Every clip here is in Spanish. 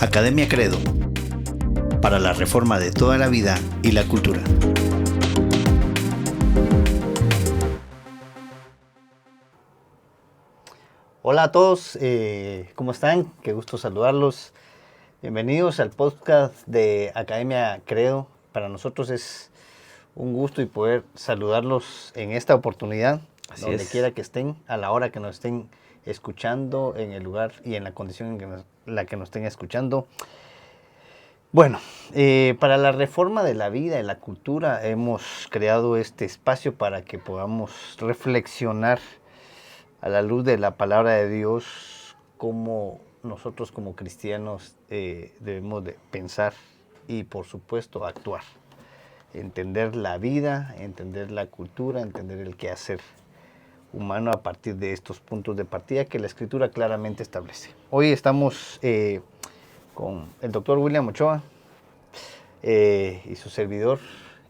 Academia Credo, para la reforma de toda la vida y la cultura. Hola a todos, ¿cómo están? Qué gusto saludarlos. Bienvenidos al podcast de Academia Credo. Para nosotros es un gusto y poder saludarlos en esta oportunidad, donde quiera que estén, a la hora que nos estén escuchando, en el lugar y en la condición en la que nos estén escuchando. Bueno, para la reforma de la vida y la cultura hemos creado este espacio para que podamos reflexionar a la luz de la palabra de Dios cómo nosotros como cristianos debemos de pensar y por supuesto actuar. Entender la vida, entender la cultura, entender el quehacer humano a partir de estos puntos de partida que la Escritura claramente establece. Hoy estamos con el doctor William Ochoa y su servidor,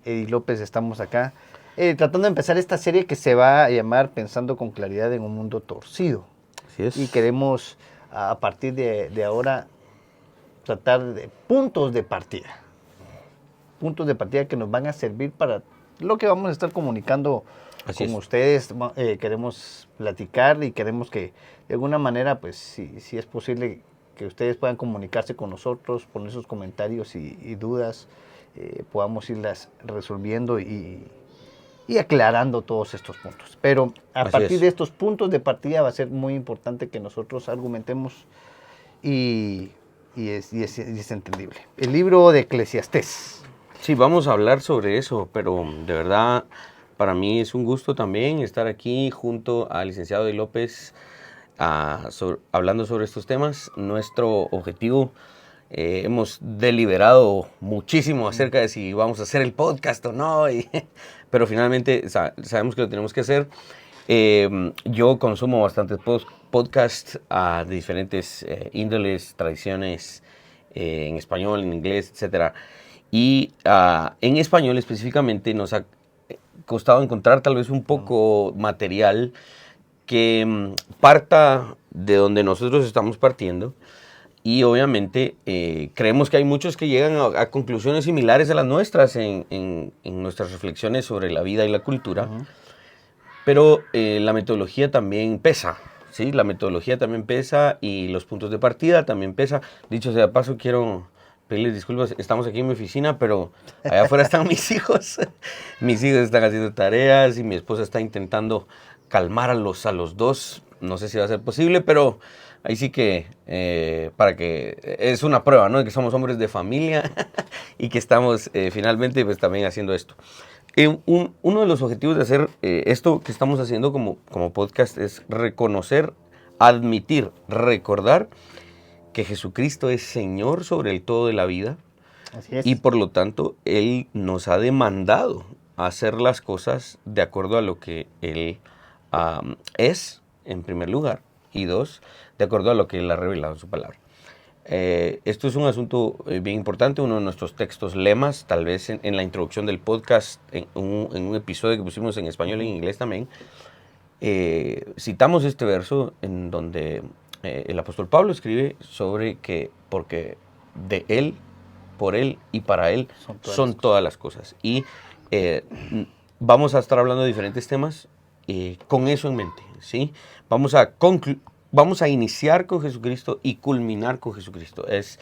Eddie López. Estamos acá tratando de empezar esta serie que se va a llamar Pensando con Claridad en un Mundo Torcido. Así es. Y queremos a partir de ahora tratar de puntos de partida que nos van a servir para lo que vamos a estar comunicando con ustedes. Queremos platicar y queremos que de alguna manera, pues si es posible, que ustedes puedan comunicarse con nosotros, poner sus comentarios y dudas, podamos irlas resolviendo y aclarando todos estos puntos. Pero a partir de estos puntos de partida va a ser muy importante que nosotros argumentemos y es entendible. El libro de Eclesiastés. Sí, vamos a hablar sobre eso, pero de verdad para mí es un gusto también estar aquí junto al licenciado Eddie López hablando sobre estos temas. Nuestro objetivo, hemos deliberado muchísimo acerca de si vamos a hacer el podcast o no, pero finalmente sabemos que lo tenemos que hacer. Yo consumo bastantes podcasts de diferentes índoles, tradiciones, en español, en inglés, etcétera. Y en español específicamente nos ha costado encontrar tal vez un poco material que parta de donde nosotros estamos partiendo. Y obviamente creemos que hay muchos que llegan a conclusiones similares a las nuestras en nuestras reflexiones sobre la vida y la cultura. Uh-huh. Pero la metodología también pesa, ¿sí? La metodología también pesa y los puntos de partida también pesa. Dicho sea de paso, quiero pedirles disculpas. Estamos aquí en mi oficina, pero allá afuera están mis hijos. Mis hijos están haciendo tareas y mi esposa está intentando calmar a los dos. No sé si va a ser posible, pero ahí sí que, para que es una prueba, ¿no? De que somos hombres de familia y que estamos finalmente pues también haciendo esto. Uno de los objetivos de hacer esto que estamos haciendo como podcast es reconocer, admitir, recordar que Jesucristo es Señor sobre el todo de la vida. Así es. Y por lo tanto Él nos ha demandado hacer las cosas de acuerdo a lo que Él es, en primer lugar, y dos, de acuerdo a lo que Él ha revelado en su palabra. Esto es un asunto bien importante, uno de nuestros textos lemas, tal vez en la introducción del podcast, en un episodio que pusimos en español y en inglés también, citamos este verso en donde el apóstol Pablo escribe sobre que porque de Él, por Él y para Él son todas las cosas. Y vamos a estar hablando de diferentes temas con eso en mente, ¿sí? Vamos a iniciar con Jesucristo y culminar con Jesucristo. Es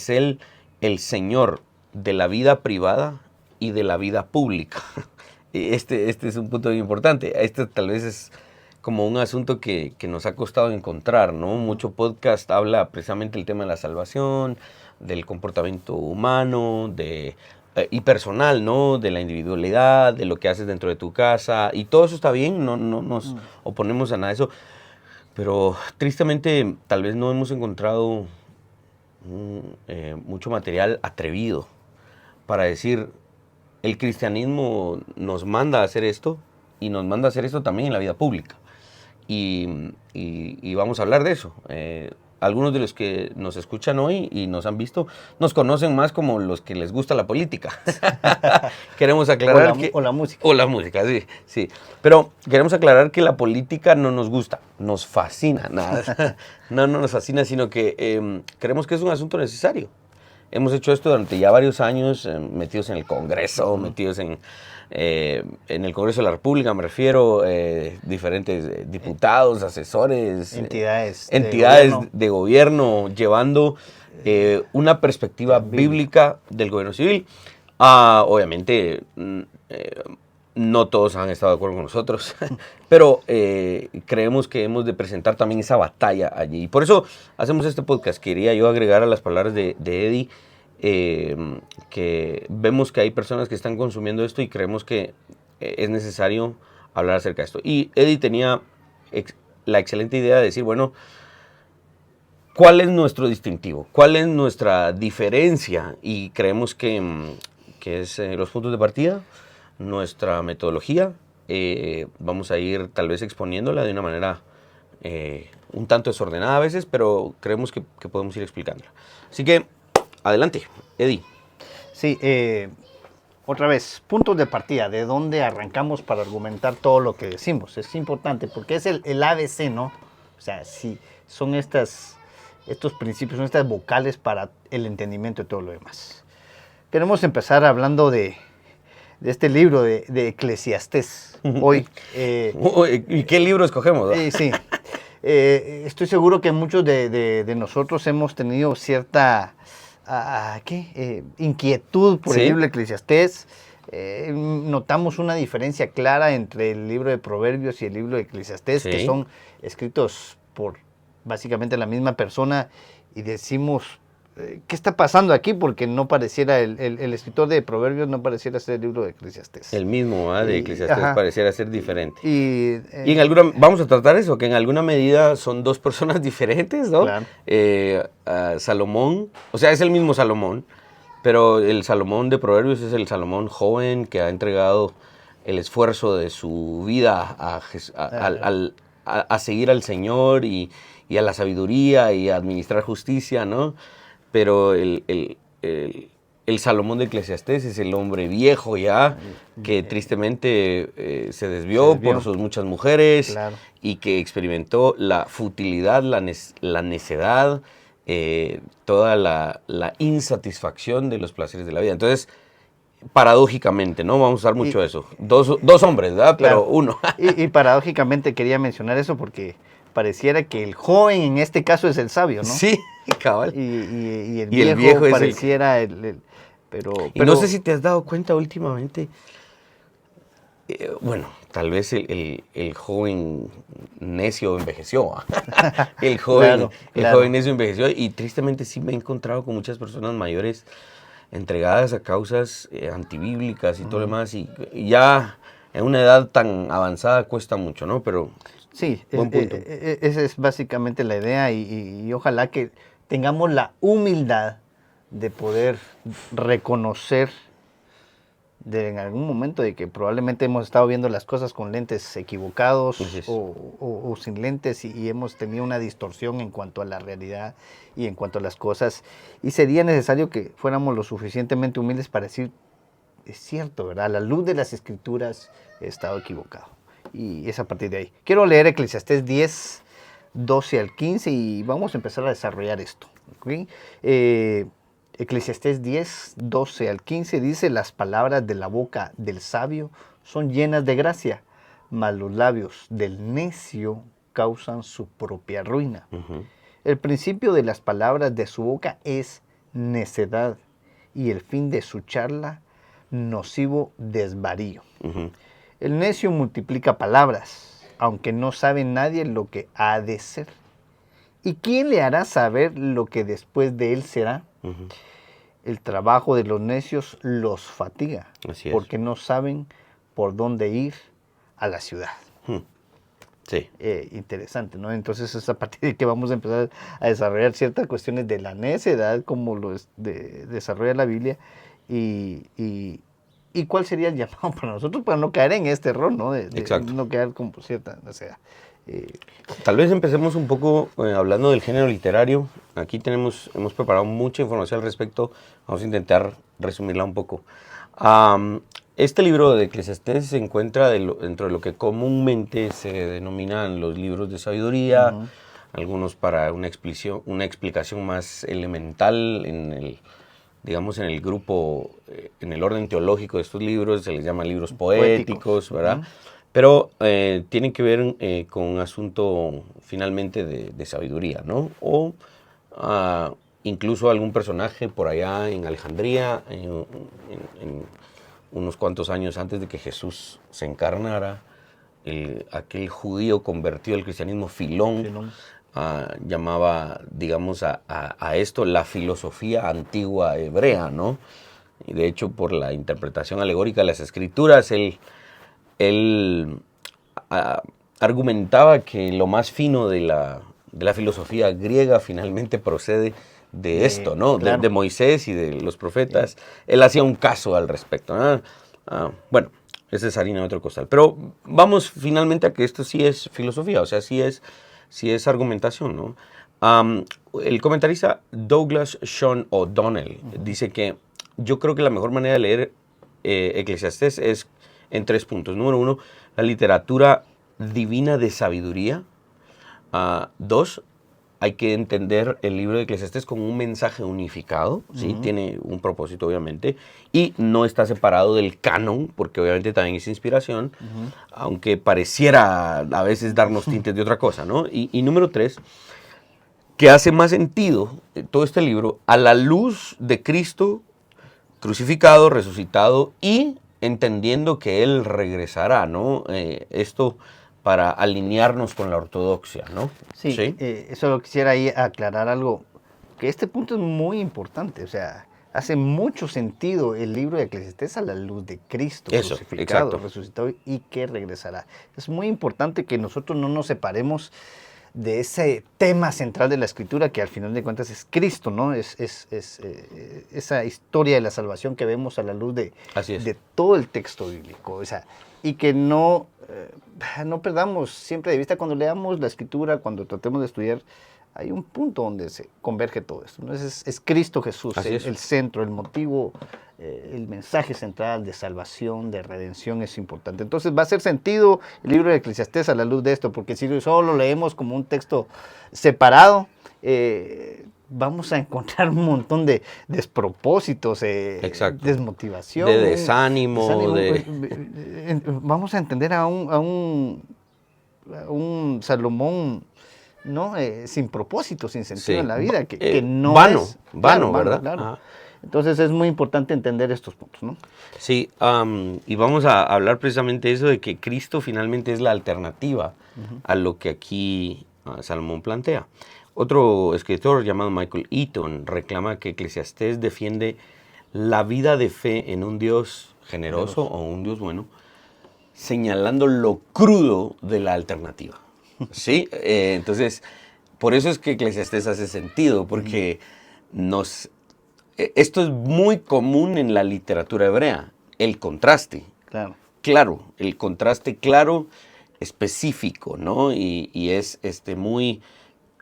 Él el Señor de la vida privada y de la vida pública. Este es un punto muy importante. Este tal vez es como un asunto que nos ha costado encontrar, ¿no? Mucho podcast habla precisamente del tema de la salvación, del comportamiento humano, y personal, ¿no? De la individualidad, de lo que haces dentro de tu casa. Y todo eso está bien, no nos oponemos a nada de eso. Pero tristemente tal vez no hemos encontrado mucho material atrevido para decir, el cristianismo nos manda a hacer esto y nos manda a hacer esto también en la vida pública. Y vamos a hablar de eso. algunos de los que nos escuchan hoy y nos han visto, nos conocen más como los que les gusta la política. Queremos aclarar o la música. O la música, sí, sí. Pero queremos aclarar que la política no nos gusta, nos fascina. Nada. No nos fascina, sino que creemos que es un asunto necesario. Hemos hecho esto durante ya varios años, metidos en el Congreso, metidos en el Congreso de la República, me refiero, diferentes diputados, asesores, entidades de gobierno, llevando una perspectiva bíblica del gobierno civil. Obviamente, no todos han estado de acuerdo con nosotros, pero creemos que hemos de presentar también esa batalla allí. Y por eso hacemos este podcast. Quería yo agregar a las palabras de Eddie, que vemos que hay personas que están consumiendo esto y creemos que es necesario hablar acerca de esto. Y Eddie tenía la excelente idea de decir, bueno, ¿cuál es nuestro distintivo? ¿Cuál es nuestra diferencia? Y creemos que es los puntos de partida, nuestra metodología. Vamos a ir tal vez exponiéndola de una manera un tanto desordenada a veces, pero creemos que podemos ir explicándola. Así que, adelante, Eddie. Sí, otra vez, puntos de partida, de dónde arrancamos para argumentar todo lo que decimos. Es importante porque es el ABC, ¿no? O sea, si son estos principios, son estas vocales para el entendimiento de todo lo demás. Queremos empezar hablando de este libro de Eclesiastés hoy. ¿Y qué libro escogemos? Sí. Estoy seguro que muchos de nosotros hemos tenido cierta inquietud por el libro de Eclesiastés. Notamos una diferencia clara entre el libro de Proverbios y el libro de Eclesiastés, que son escritos por básicamente la misma persona, y decimos, ¿qué está pasando aquí? Porque no pareciera, el escritor de Proverbios no pareciera ser el libro de Eclesiastés. El mismo de Eclesiastés pareciera ser diferente. Y vamos a tratar eso, que en alguna medida son dos personas diferentes, ¿no? Claro. Salomón, o sea, es el mismo Salomón, pero el Salomón de Proverbios es el Salomón joven que ha entregado el esfuerzo de su vida a seguir al Señor y a la sabiduría y a administrar justicia, ¿no? Pero el Salomón de Eclesiastés es el hombre viejo ya, que tristemente se desvió por sus muchas mujeres, claro, y que experimentó la futilidad, la necedad, toda la insatisfacción de los placeres de la vida. Entonces, paradójicamente, ¿no? Vamos a usar mucho eso. Dos hombres, ¿verdad? Pero claro, uno. y paradójicamente quería mencionar eso porque pareciera que el joven en este caso es el sabio, ¿no? Sí, cabal. Y el viejo es pareciera pero no sé si te has dado cuenta últimamente, bueno, tal vez el joven necio envejeció. El joven necio envejeció, y tristemente sí me he encontrado con muchas personas mayores entregadas a causas antibíblicas y todo lo demás, y ya en una edad tan avanzada cuesta mucho, ¿no? Pero sí, buen punto. Esa es básicamente la idea, y ojalá que tengamos la humildad de poder reconocer en algún momento de que probablemente hemos estado viendo las cosas con lentes equivocados o sin lentes, y hemos tenido una distorsión en cuanto a la realidad y en cuanto a las cosas, y sería necesario que fuéramos lo suficientemente humildes para decir, es cierto, ¿verdad? A la luz de las Escrituras he estado equivocado, y es a partir de ahí. Quiero leer Eclesiastés 10, 12 al 15, y vamos a empezar a desarrollar esto, ¿okay? Eclesiastés 10, 12 al 15 dice: las palabras de la boca del sabio son llenas de gracia, mas los labios del necio causan su propia ruina. El principio de las palabras de su boca es necedad, y el fin de su charla nocivo desvarío. El necio multiplica palabras, aunque no sabe nadie lo que ha de ser. ¿Y quién le hará saber lo que después de él será? El trabajo de los necios los fatiga, porque no saben por dónde ir a la ciudad. Sí. Interesante, ¿no? Entonces es a partir de que vamos a empezar a desarrollar ciertas cuestiones de la necedad, como lo desarrolla la Biblia, y cuál sería el llamado para nosotros para no caer en este error, ¿no? De no quedar como cierta necedad. Tal vez empecemos un poco hablando del género literario. Aquí hemos preparado mucha información al respecto. Vamos a intentar resumirla un poco. Este libro de Eclesiastés se encuentra dentro de lo que comúnmente se denominan los libros de sabiduría, algunos para una explicación más elemental digamos, en el grupo, en el orden teológico de estos libros, se les llama libros poéticos, ¿verdad? Pero tienen que ver con un asunto finalmente de sabiduría, ¿no? O incluso algún personaje por allá en Alejandría, en unos cuantos años antes de que Jesús se encarnara, aquel judío convertido al cristianismo, Filón. Llamaba, digamos, a esto la filosofía antigua hebrea, ¿no? Y de hecho, por la interpretación alegórica de las escrituras, él argumentaba que lo más fino de la filosofía griega finalmente procede de esto, ¿no? Claro. De Moisés y de los profetas. Él hacía un caso al respecto, ¿no? Bueno, esa es harina de otro costal. Pero vamos finalmente a que esto sí es filosofía, o sea, sí es argumentación, ¿no? El comentarista Douglas Sean O'Donnell dice que yo creo que la mejor manera de leer Eclesiastés es en 3 puntos. Número 1, la literatura divina de sabiduría. 2, hay que entender el libro de Eclesiastés como un mensaje unificado, ¿sí? Tiene un propósito, obviamente, y no está separado del canon, porque obviamente también es inspiración, aunque pareciera a veces darnos tintes de otra cosa, ¿no? Y número 3, que hace más sentido todo este libro a la luz de Cristo crucificado, resucitado y entendiendo que Él regresará, ¿no? Esto para alinearnos con la ortodoxia, ¿no? Sí. Eso quisiera ahí aclarar algo, que este punto es muy importante, o sea, hace mucho sentido el libro de Eclesiastés a la luz de Cristo crucificado, resucitado y que regresará. Es muy importante que nosotros no nos separemos de ese tema central de la Escritura, que al final de cuentas es Cristo, ¿no? Es esa historia de la salvación que vemos a la luz de todo el texto bíblico, o sea, y que no perdamos siempre de vista cuando leamos la Escritura, cuando tratemos de estudiar, hay un punto donde se converge todo esto, ¿no? Es Cristo Jesús, el centro, el motivo, el mensaje central de salvación, de redención es importante. Entonces va a hacer sentido el libro de Eclesiastés a la luz de esto, porque si solo lo leemos como un texto separado, vamos a encontrar un montón de despropósitos, desmotivación, de desánimo. Vamos a entender a un Salomón, ¿no? Sin propósito, sin sentido en la vida, que no es vano, ¿verdad? Claro. Entonces es muy importante entender estos puntos, ¿no? Sí, y vamos a hablar precisamente de eso, de que Cristo finalmente es la alternativa a lo que aquí Salomón plantea. Otro escritor llamado Michael Eaton reclama que Eclesiastés defiende la vida de fe en un Dios generoso o un Dios bueno, señalando lo crudo de la alternativa. ¿Sí? Entonces, por eso es que Eclesiastés hace sentido, porque esto es muy común en la literatura hebrea, el contraste. Claro, el contraste claro, específico, ¿no? Y es muy,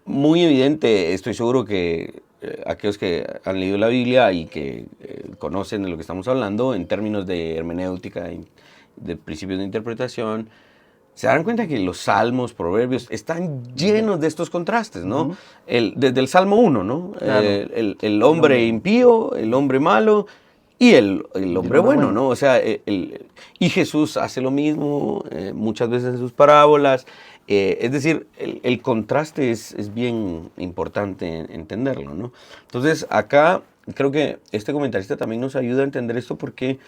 muy evidente. Estoy seguro que aquellos que han leído la Biblia y que conocen de lo que estamos hablando en términos de hermenéutica, de principios de interpretación, se dan cuenta que los salmos, proverbios, están llenos de estos contrastes, ¿no? Desde el Salmo 1, ¿no? Claro. El hombre impío, el hombre malo y el hombre bueno, ¿no? O sea, y Jesús hace lo mismo muchas veces en sus parábolas. Es decir, el contraste es bien importante entenderlo, ¿no? Entonces, acá creo que este comentarista también nos ayuda a entender esto porque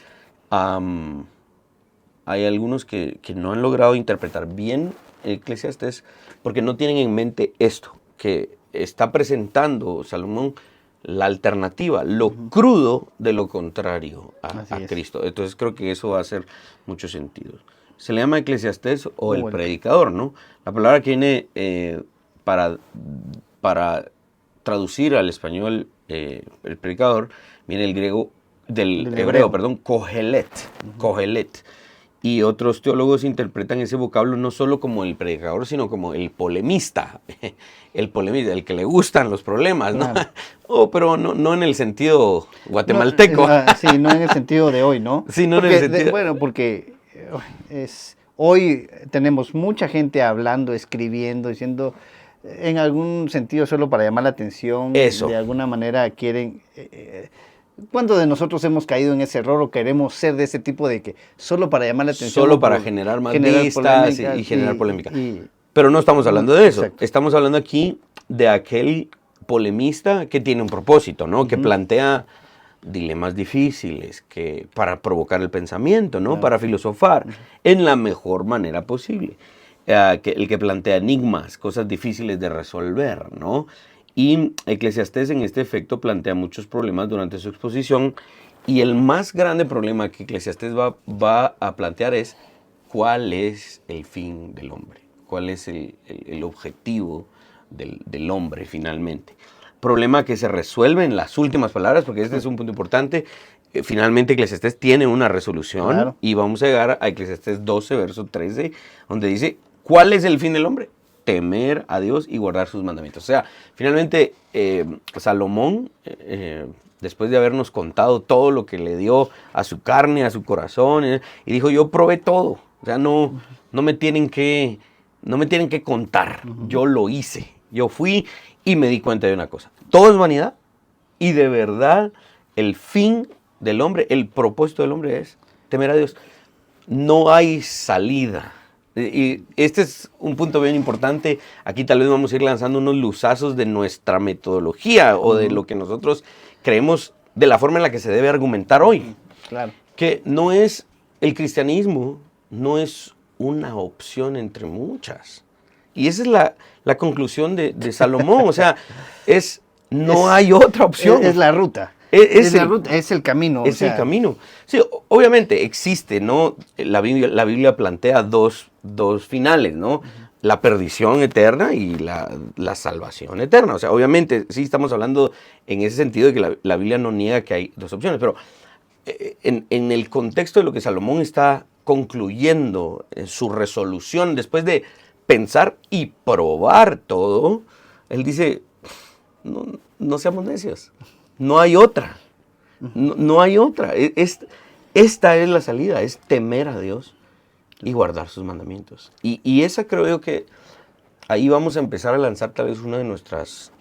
hay algunos que no han logrado interpretar bien Eclesiastés porque no tienen en mente esto, que está presentando Salomón la alternativa, lo crudo de lo contrario a Cristo. Entonces creo que eso va a hacer mucho sentido. Se le llama Eclesiastés o el predicador, ¿no? La palabra que viene para traducir al español el predicador, viene del griego, del hebreo, perdón, Kohelet. Kohelet. Y otros teólogos interpretan ese vocablo no solo como el predicador, sino como el polemista, el que le gustan los problemas, ¿no? Claro. Pero no en el sentido guatemalteco. Sí, no en el sentido de hoy, ¿no? Sí, no en el sentido... porque hoy tenemos mucha gente hablando, escribiendo, diciendo, en algún sentido solo para llamar la atención. Eso. De alguna manera quieren... ¿Cuántos de nosotros hemos caído en ese error o queremos ser de ese tipo de que solo para llamar la atención? Solo para generar más vistas y generar polémica. Pero no estamos hablando de eso. Exacto. Estamos hablando aquí de aquel polemista que tiene un propósito, ¿no? Que plantea dilemas difíciles para provocar el pensamiento, ¿no? Para filosofar en la mejor manera posible. El que plantea enigmas, cosas difíciles de resolver, ¿no? Y Eclesiastés en este efecto plantea muchos problemas durante su exposición, y el más grande problema que Eclesiastés va a plantear es cuál es el fin del hombre, cuál es el objetivo del hombre finalmente. Problema que se resuelve en las últimas palabras, porque este es un punto importante. Finalmente Eclesiastés tiene una resolución, claro. Y vamos a llegar a Eclesiastés 12, verso 13, donde dice, ¿cuál es el fin del hombre? Temer a Dios y guardar sus mandamientos. O sea, finalmente Salomón, después de habernos contado todo lo que le dio a su carne, a su corazón, y dijo, yo probé todo. O sea, no me tienen que contar. Yo lo hice. Yo fui y me di cuenta de una cosa. Todo es vanidad, y de verdad el fin del hombre, el propósito del hombre es temer a Dios. No hay salida. Y este es un punto bien importante. Aquí tal vez vamos a ir lanzando unos luzazos de nuestra metodología o de lo que nosotros creemos de la forma en la que se debe argumentar hoy. Claro. Que no es el cristianismo, no es una opción entre muchas. Y esa es la conclusión de Salomón. O sea, no hay otra opción. Es la ruta. Es el camino. Es el camino. Sí, obviamente existe, ¿no? La Biblia plantea dos finales, ¿no? La perdición eterna y la salvación eterna. O sea, obviamente sí estamos hablando en ese sentido de que la Biblia no niega que hay dos opciones, pero en el contexto de lo que Salomón está concluyendo en su resolución, después de pensar y probar todo, él dice, no seamos necios. No hay otra. No hay otra. Esta es la salida, es temer a Dios y guardar sus mandamientos. Y esa creo yo que ahí vamos a empezar a lanzar tal vez una de nuestras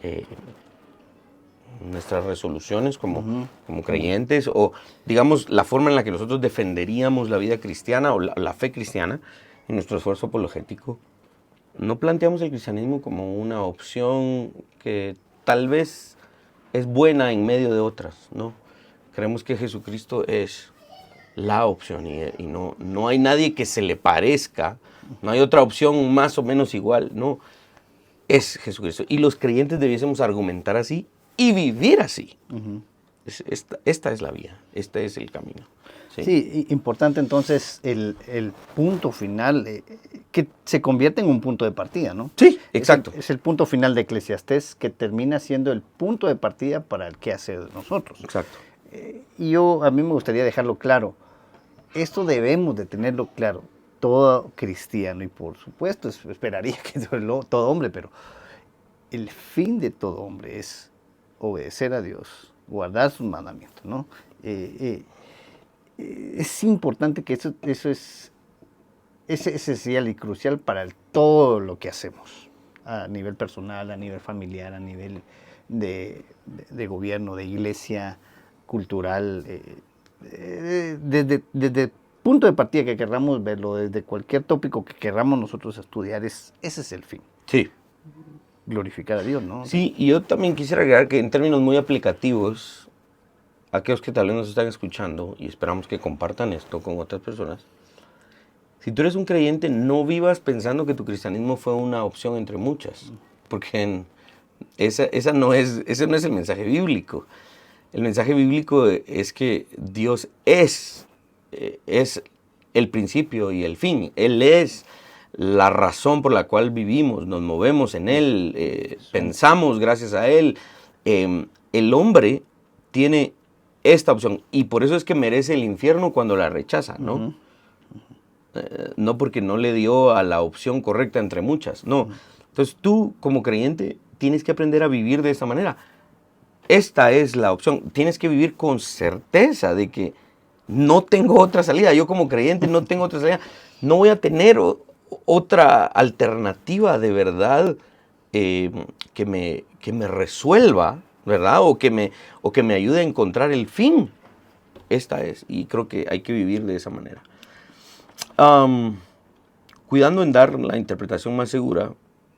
resoluciones como creyentes, o digamos la forma en la que nosotros defenderíamos la vida cristiana o la fe cristiana en nuestro esfuerzo apologético. No planteamos el cristianismo como una opción que tal vez es buena en medio de otras, ¿no? Creemos que Jesucristo es la opción y no hay nadie que se le parezca, no hay otra opción más o menos igual, no, es Jesucristo. Y los creyentes debiésemos argumentar así y vivir así. Esta es la vía, este es el camino. Sí, importante entonces el punto final, que se convierte en un punto de partida, ¿no? Sí, exacto. Es el punto final de Eclesiastés, que termina siendo el punto de partida para el qué hacer de nosotros. Exacto. Y a mí me gustaría dejarlo claro. Esto debemos de tenerlo claro, todo cristiano, y por supuesto esperaría que todo hombre, pero el fin de todo hombre es obedecer a Dios, guardar sus mandamientos, ¿no? Es importante que eso es esencial y crucial para todo lo que hacemos, a nivel personal, a nivel familiar, a nivel de gobierno, de iglesia, cultural, desde el punto de partida que querramos verlo, desde cualquier tópico que querramos nosotros estudiar, ese es el fin. Sí. Glorificar a Dios, ¿no? Sí, y yo también quisiera agregar que en términos muy aplicativos, aquellos que tal vez nos están escuchando, y esperamos que compartan esto con otras personas, si tú eres un creyente, no vivas pensando que tu cristianismo fue una opción entre muchas, porque ese no es el mensaje bíblico. El mensaje bíblico es que Dios es el principio y el fin. Él es la razón por la cual vivimos, nos movemos en Él, pensamos gracias a Él. El hombre tiene esta opción, y por eso es que merece el infierno cuando la rechaza, ¿no? no porque no le dio a la opción correcta entre muchas, no. Entonces tú como creyente tienes que aprender a vivir de esa manera. Esta es la opción. Tienes que vivir con certeza de que no tengo otra salida. Yo como creyente no tengo otra salida. No voy a tener otra alternativa de verdad que me resuelva, ¿verdad? O que me ayude a encontrar el fin. Esta es. Y creo que hay que vivir de esa manera. Cuidando en dar la interpretación más segura,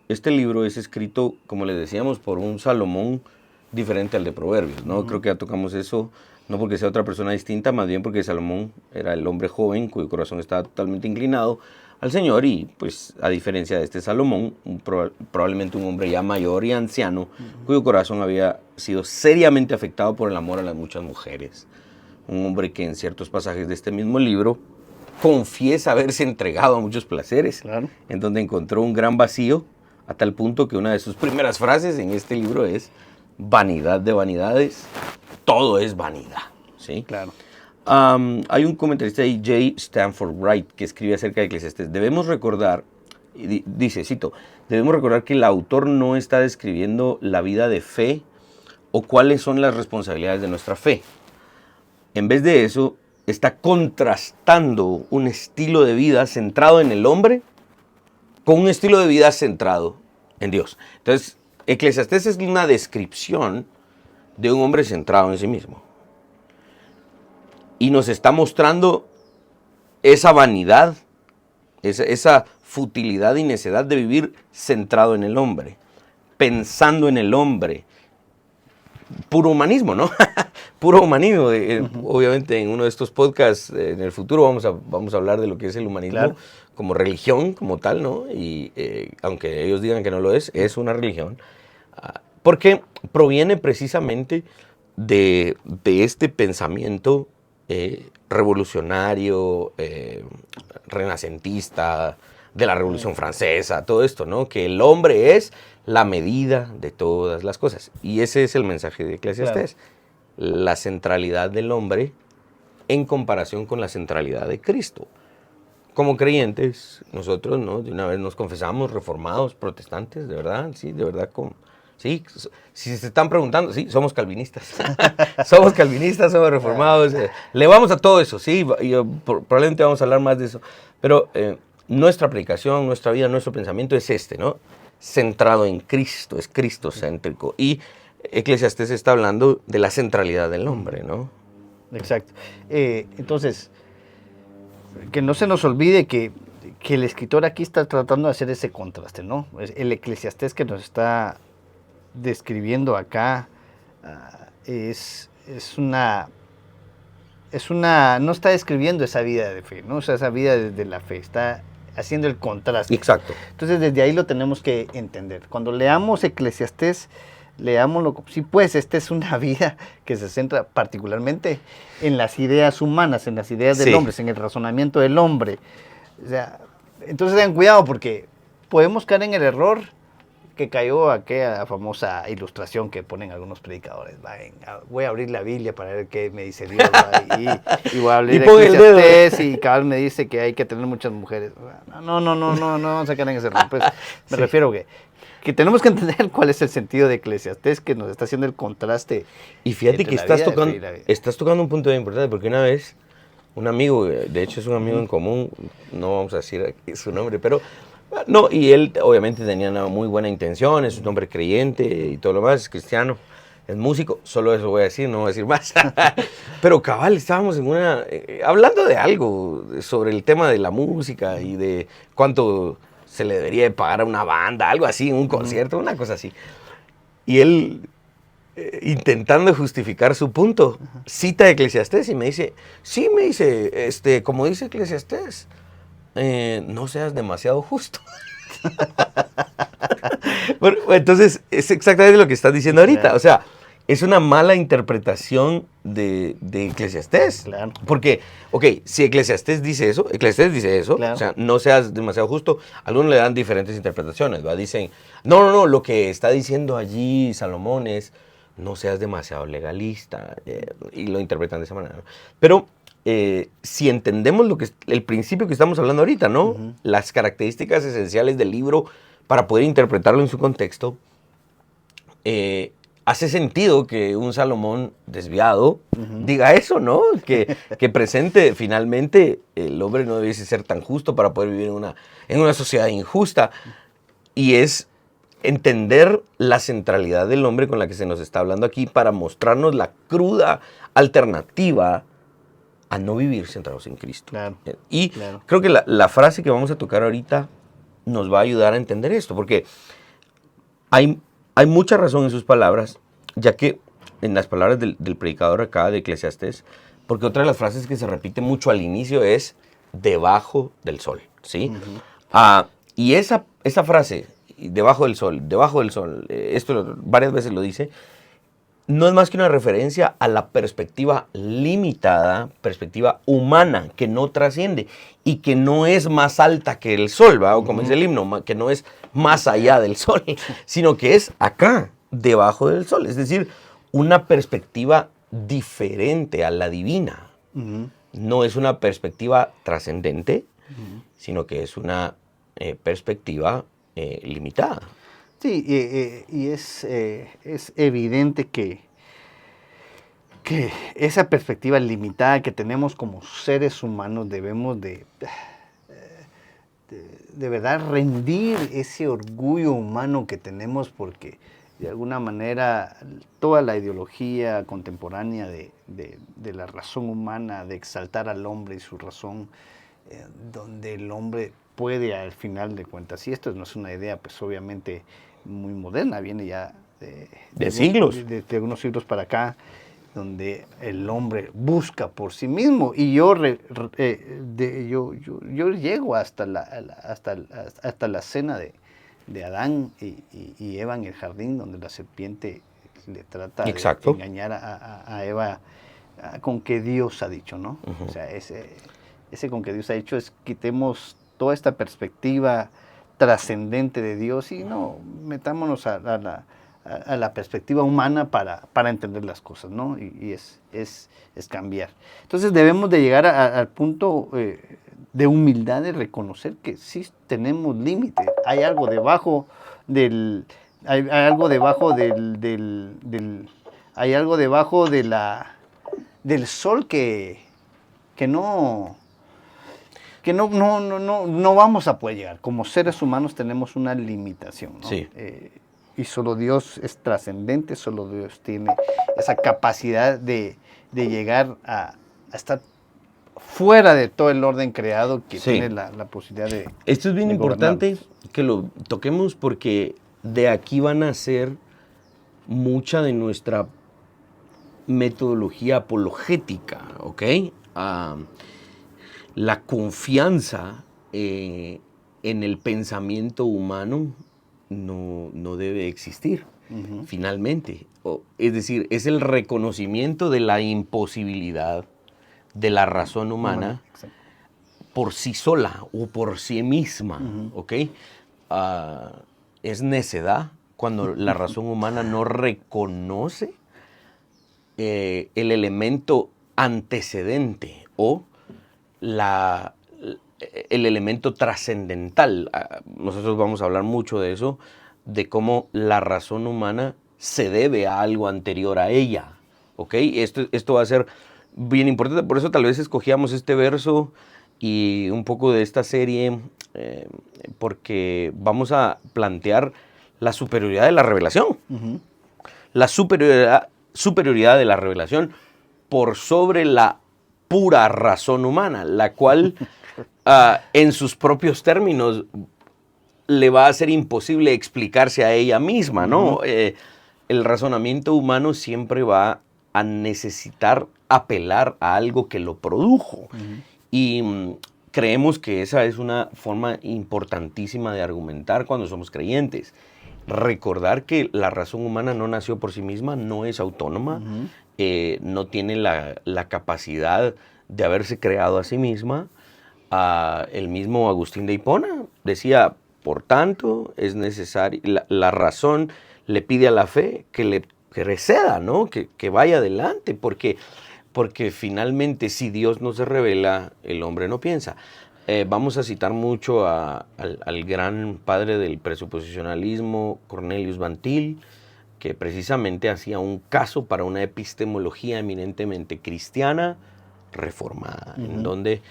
este libro es escrito, como les decíamos, por un Salomón diferente al de Proverbios, ¿no? Creo que ya tocamos eso, no porque sea otra persona distinta, más bien porque Salomón era el hombre joven cuyo corazón estaba totalmente inclinado al Señor y, pues, a diferencia de este Salomón, probablemente un hombre ya mayor y anciano, cuyo corazón había sido seriamente afectado por el amor a las muchas mujeres. Un hombre que en ciertos pasajes de este mismo libro confiesa haberse entregado a muchos placeres, Claro. en donde encontró un gran vacío, a tal punto que una de sus primeras frases en este libro es: vanidad de vanidades, todo es vanidad. ¿Sí? Claro. Hay un comentarista ahí, J. Stanford Wright, que escribe acerca de Eclesiastés. Debemos recordar, dice, cito, debemos recordar que el autor no está describiendo la vida de fe o cuáles son las responsabilidades de nuestra fe. En vez de eso, está contrastando un estilo de vida centrado en el hombre con un estilo de vida centrado en Dios. Entonces, Eclesiastés es una descripción de un hombre centrado en sí mismo. Y nos está mostrando esa vanidad, esa futilidad y necedad de vivir centrado en el hombre, pensando en el hombre. Puro humanismo, ¿no? Puro humanismo. Obviamente en uno de estos podcasts en el futuro vamos a hablar de lo que es el humanismo, claro, como religión, como tal, ¿no? Y aunque ellos digan que no lo es una religión. Porque proviene precisamente de este pensamiento revolucionario, renacentista, de la Revolución Francesa, todo esto, ¿no? Que el hombre es la medida de todas las cosas. Y ese es el mensaje de Eclesiastés. Claro. La centralidad del hombre en comparación con la centralidad de Cristo. Como creyentes, nosotros, ¿no? De una vez nos confesamos reformados, protestantes, de verdad, sí, de verdad, sí, si se están preguntando, sí, somos calvinistas. Somos calvinistas, somos reformados. Le vamos a todo eso, sí, y probablemente vamos a hablar más de eso. Pero nuestra predicación, nuestra vida, nuestro pensamiento es ¿no? Centrado en Cristo, es cristocéntrico. Y Eclesiastés está hablando de la centralidad del hombre, ¿no? Exacto. Entonces, que no se nos olvide que el escritor aquí está tratando de hacer ese contraste, ¿no? El Eclesiastés que nos está describiendo acá no está describiendo esa vida de fe, ¿no? O sea, esa vida de la fe, está haciendo el contraste. Exacto. Entonces, desde ahí lo tenemos que entender. Cuando leamos Eclesiastés, leámoslo, sí, pues, esta es una vida que se centra particularmente en las ideas humanas, en las ideas del hombre, en el razonamiento del hombre. O sea, entonces tengan cuidado porque podemos caer en el error que cayó aquella famosa ilustración que ponen algunos predicadores. Voy a abrir la Biblia para ver qué me dice Dios. Y voy a abrir Eclesiastés y cabal me dice que hay que tener muchas mujeres. No vamos a caer en ese error. Pues, me refiero que tenemos que entender cuál es el sentido de Eclesiastés, que nos está haciendo el contraste. Y fíjate que estás tocando un punto muy importante, porque una vez un amigo, de hecho es un amigo en común, no vamos a decir su nombre, pero no, y él obviamente tenía una muy buena intención, es un hombre creyente y todo lo más, es cristiano, es músico, solo eso voy a decir, no voy a decir más. Pero cabal, estábamos hablando de algo, sobre el tema de la música y de cuánto se le debería de pagar a una banda, algo así, un concierto, una cosa así. Y él, intentando justificar su punto, cita Eclesiastés y me dice, sí, como dice Eclesiastés, no seas demasiado justo. Bueno, entonces, es exactamente lo que estás diciendo ahorita. Claro. O sea, es una mala interpretación de Eclesiastés. Claro. Porque, si Eclesiastés dice eso, claro, o sea, no seas demasiado justo, algunos le dan diferentes interpretaciones, ¿va? Dicen, no, lo que está diciendo allí Salomón es, no seas demasiado legalista, y lo interpretan de esa manera, ¿no? Pero si entendemos el principio que estamos hablando ahorita, ¿no? Ujú. Las características esenciales del libro para poder interpretarlo en su contexto, hace sentido que un Salomón desviado diga eso, ¿no? Que presente finalmente el hombre no debiese ser tan justo para poder vivir en una sociedad injusta. Y es entender la centralidad del hombre con la que se nos está hablando aquí para mostrarnos la cruda alternativa a no vivir centrados en Cristo. Claro, Y claro. creo que la frase que vamos a tocar ahorita nos va a ayudar a entender esto, porque hay mucha razón en sus palabras, ya que en las palabras del predicador acá de Eclesiastés, porque otra de las frases que se repite mucho al inicio es debajo del sol, ¿sí? Y esa frase, debajo del sol, esto varias veces lo dice, no es más que una referencia a la perspectiva limitada, perspectiva humana, que no trasciende y que no es más alta que el sol, ¿va? O como dice el himno, que no es más allá del sol, sino que es acá, debajo del sol. Es decir, una perspectiva diferente a la divina. No es una perspectiva trascendente, sino que es una perspectiva limitada. Sí, y es evidente que esa perspectiva limitada que tenemos como seres humanos debemos de verdad rendir ese orgullo humano que tenemos, porque de alguna manera toda la ideología contemporánea de la razón humana, de exaltar al hombre y su razón, donde el hombre puede al final de cuentas, y esto no es una idea pues obviamente muy moderna, viene ya de siglos, de algunos siglos para acá, donde el hombre busca por sí mismo, y yo llego hasta la cena de Adán y Eva en el jardín, donde la serpiente le trata de engañar a Eva con que Dios ha dicho, ¿no? O sea, ese con que Dios ha dicho es quitemos toda esta perspectiva trascendente de Dios y no metámonos a la perspectiva humana para entender las cosas, ¿no? Y es cambiar. Entonces debemos de llegar al punto de humildad, de reconocer que sí tenemos límite. Hay algo debajo del... Hay algo debajo hay algo debajo del sol que no vamos a poder llegar. Como seres humanos tenemos una limitación, ¿no? Sí. Y solo Dios es trascendente, solo Dios tiene esa capacidad de llegar a estar fuera de todo el orden creado que tiene la posibilidad de... Esto es bien importante que lo toquemos, porque de aquí van a ser mucha de nuestra metodología apologética, ¿ok? La confianza en el pensamiento humano no debe existir, finalmente. Es decir, es el reconocimiento de la imposibilidad de la razón humana por sí sola o por sí misma, ¿ok? Es necedad cuando la razón humana no reconoce el elemento antecedente o el elemento trascendental. Nosotros vamos a hablar mucho de eso, de cómo la razón humana se debe a algo anterior a ella, ¿ok? Esto va a ser bien importante, por eso tal vez escogíamos este verso y un poco de esta serie, porque vamos a plantear la superioridad de la revelación. La superioridad de la revelación por sobre la pura razón humana, la cual en sus propios términos le va a ser imposible explicarse a ella misma, ¿no? El razonamiento humano siempre va a necesitar apelar a algo que lo produjo. Y creemos que esa es una forma importantísima de argumentar cuando somos creyentes. Recordar que la razón humana no nació por sí misma, no es autónoma, no tiene la capacidad de haberse creado a sí misma. El mismo Agustín de Hipona decía, por tanto, es necesario, la razón le pide a la fe que le preceda, ¿no? Que vaya adelante, porque porque finalmente si Dios no se revela, el hombre no piensa. Vamos a citar mucho al gran padre del presuposicionalismo, Cornelius Van Til, que precisamente hacía un caso para una epistemología eminentemente cristiana reformada, en donde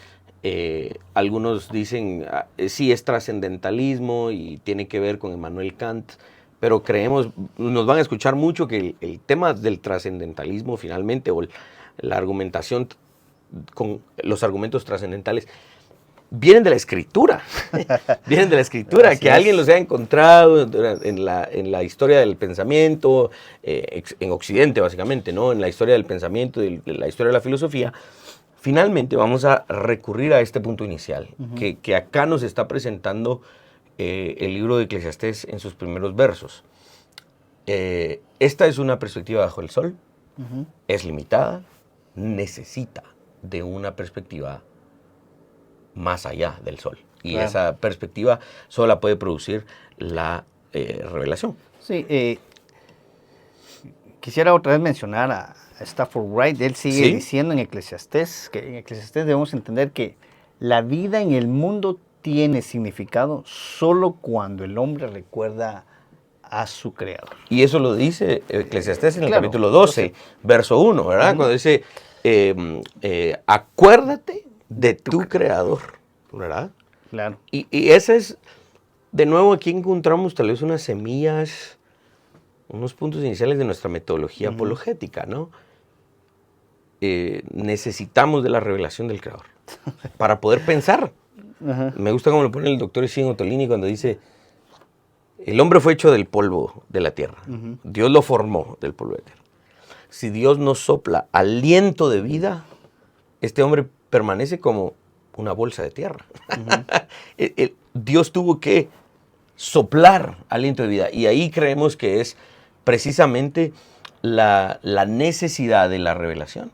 algunos dicen, sí es trascendentalismo y tiene que ver con Immanuel Kant, pero creemos, nos van a escuchar mucho que el tema del trascendentalismo finalmente, o la argumentación con los argumentos trascendentales, vienen de la escritura, vienen de la escritura, que alguien los haya encontrado en la historia del pensamiento, en Occidente básicamente, ¿no? En la historia del pensamiento, de la historia de la filosofía. Finalmente vamos a recurrir a este punto inicial, que acá nos está presentando el libro de Eclesiastés en sus primeros versos. Esta es una perspectiva bajo el sol, es limitada, necesita de una perspectiva más allá del sol. Y claro, esa perspectiva solo la puede producir la revelación. Sí, quisiera otra vez mencionar a Stafford Wright. Él sigue diciendo en Eclesiastés, que en Eclesiastés debemos entender que la vida en el mundo tiene significado solo cuando el hombre recuerda a su creador. Y eso lo dice Eclesiastés en el capítulo 12, verso 1, ¿verdad? Cuando dice, acuérdate de tu creador, ¿verdad? Claro. Y ese es, de nuevo, aquí encontramos tal vez unas semillas, unos puntos iniciales de nuestra metodología apologética, ¿no? Necesitamos de la revelación del creador para poder pensar. Me gusta cómo lo pone el doctor Isidro Ottolini cuando dice, el hombre fue hecho del polvo de la tierra. Dios lo formó del polvo de la tierra. Si Dios nos sopla aliento de vida, este hombre permanece como una bolsa de tierra. Dios tuvo que soplar aliento de vida. Y ahí creemos que es precisamente la necesidad de la revelación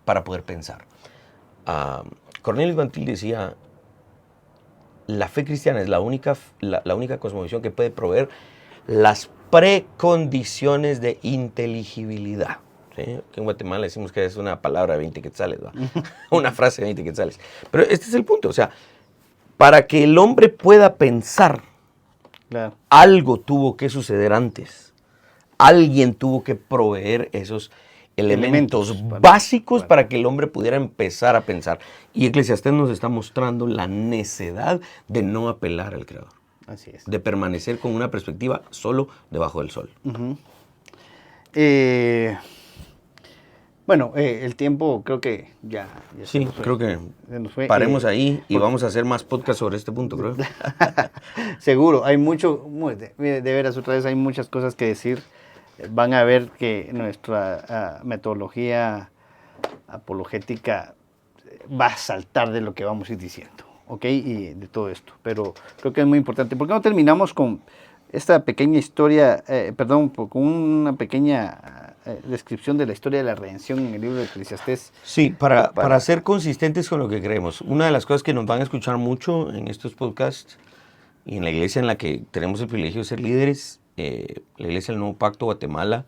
para poder pensar. Cornelius Van Til decía, la fe cristiana es la única cosmovisión que puede proveer las precondiciones de inteligibilidad. ¿Sí? Que en Guatemala decimos que es una palabra de 20 quetzales, ¿va? Una frase de 20 quetzales. Pero este es el punto, o sea, para que el hombre pueda pensar, claro, algo tuvo que suceder antes. Alguien tuvo que proveer esos elementos básicos para que el hombre pudiera empezar a pensar. Y Eclesiastés nos está mostrando la necedad de no apelar al Creador. Así es. De permanecer con una perspectiva solo debajo del sol. Bueno, el tiempo creo que ya sí, creo que paremos ahí y vamos a hacer más podcast sobre este punto, creo. Seguro, hay mucho, de veras, otra vez hay muchas cosas que decir. Van a ver que nuestra metodología apologética va a saltar de lo que vamos a ir diciendo, ¿ok? Y de todo esto, pero creo que es muy importante. ¿Por qué no terminamos con esta pequeña historia, con una pequeña descripción de la historia de la redención en el libro de Eclesiastés? Sí, para ser consistentes con lo que creemos. Una de las cosas que nos van a escuchar mucho en estos podcasts y en la iglesia en la que tenemos el privilegio de ser líderes, la Iglesia del Nuevo Pacto Guatemala,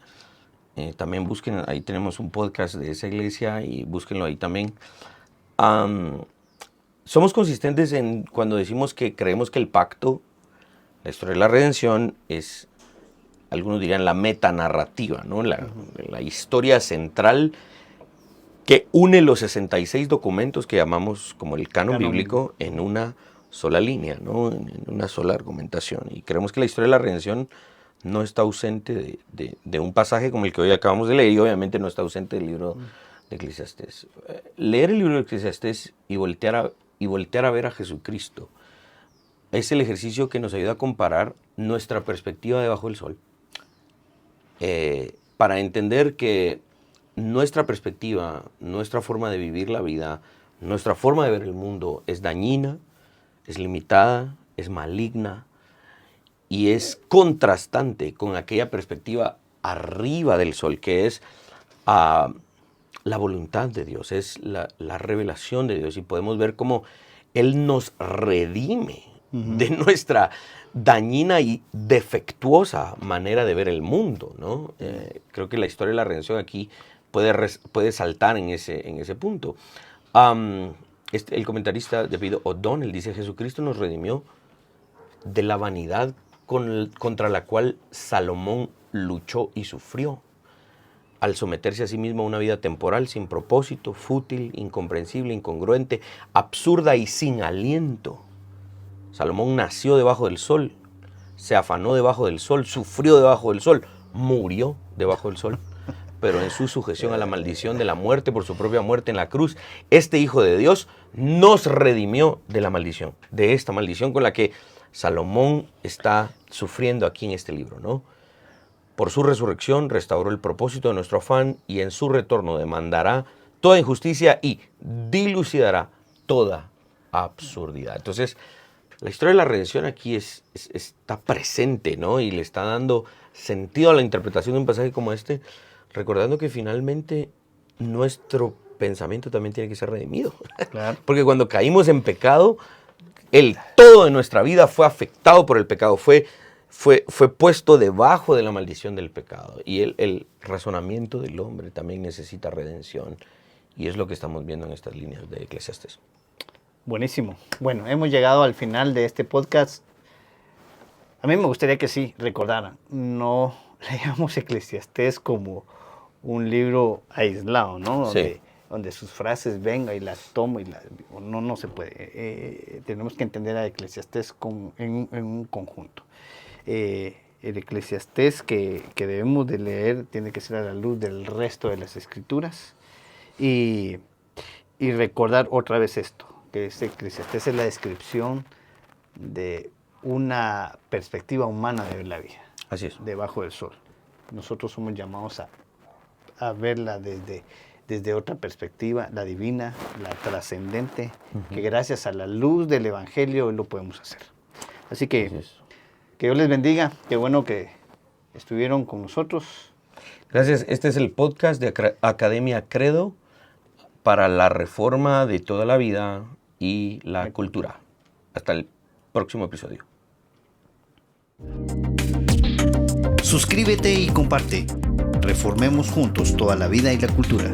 también busquen, ahí tenemos un podcast de esa iglesia y búsquenlo ahí también. Somos consistentes cuando decimos que creemos que el pacto, la historia de la redención, es, algunos dirían, la metanarrativa, ¿no? La historia central que une los 66 documentos que llamamos como el canon bíblico en una sola línea, ¿no? En una sola argumentación. Y creemos que la historia de la redención no está ausente de un pasaje como el que hoy acabamos de leer, y obviamente no está ausente del libro de Eclesiastés. Leer el libro de Eclesiastés y voltear a ver a Jesucristo es el ejercicio que nos ayuda a comparar nuestra perspectiva debajo del sol, para entender que nuestra perspectiva, nuestra forma de vivir la vida, nuestra forma de ver el mundo es dañina, es limitada, es maligna, y es contrastante con aquella perspectiva arriba del sol, que es la voluntad de Dios, es la revelación de Dios. Y podemos ver cómo Él nos redime de nuestra dañina y defectuosa manera de ver el mundo, ¿no? Creo que la historia de la redención aquí puede saltar en ese punto. El comentarista David O'Donnell dice: Jesucristo nos redimió de la vanidad contra la cual Salomón luchó y sufrió, al someterse a sí mismo a una vida temporal, sin propósito, fútil, incomprensible, incongruente, absurda y sin aliento. Salomón nació debajo del sol, se afanó debajo del sol, sufrió debajo del sol, murió debajo del sol, pero en su sujeción a la maldición de la muerte por su propia muerte en la cruz, este Hijo de Dios nos redimió de la maldición, de esta maldición con la que Salomón está sufriendo aquí en este libro, ¿no? Por su resurrección restauró el propósito de nuestro afán y en su retorno demandará toda injusticia y dilucidará toda absurdidad. Entonces, la historia de la redención aquí está presente, ¿no? Y le está dando sentido a la interpretación de un pasaje como este, recordando que finalmente nuestro pensamiento también tiene que ser redimido. Claro. Porque cuando caímos en pecado, el todo de nuestra vida fue afectado por el pecado, fue puesto debajo de la maldición del pecado. Y el razonamiento del hombre también necesita redención. Y es lo que estamos viendo en estas líneas de Eclesiastés. Buenísimo. Bueno, hemos llegado al final de este podcast. A mí me gustaría que sí recordaran, no leamos Eclesiastés como un libro aislado, ¿no? Donde sus frases venga y las tomo y no se puede. Tenemos que entender a Eclesiastés en un conjunto. El Eclesiastés que debemos de leer tiene que ser a la luz del resto de las Escrituras y recordar otra vez esto, que este Eclesiastés es la descripción de una perspectiva humana de ver la vida. Así es. Debajo del sol. Nosotros somos llamados a verla desde otra perspectiva, la divina, la trascendente, que gracias a la luz del Evangelio lo podemos hacer. Así que que Dios les bendiga. Qué bueno que estuvieron con nosotros. Gracias. Este es el podcast de Academia Credo para la reforma de toda la vida y la cultura. Hasta el próximo episodio. Suscríbete y comparte. Reformemos juntos toda la vida y la cultura.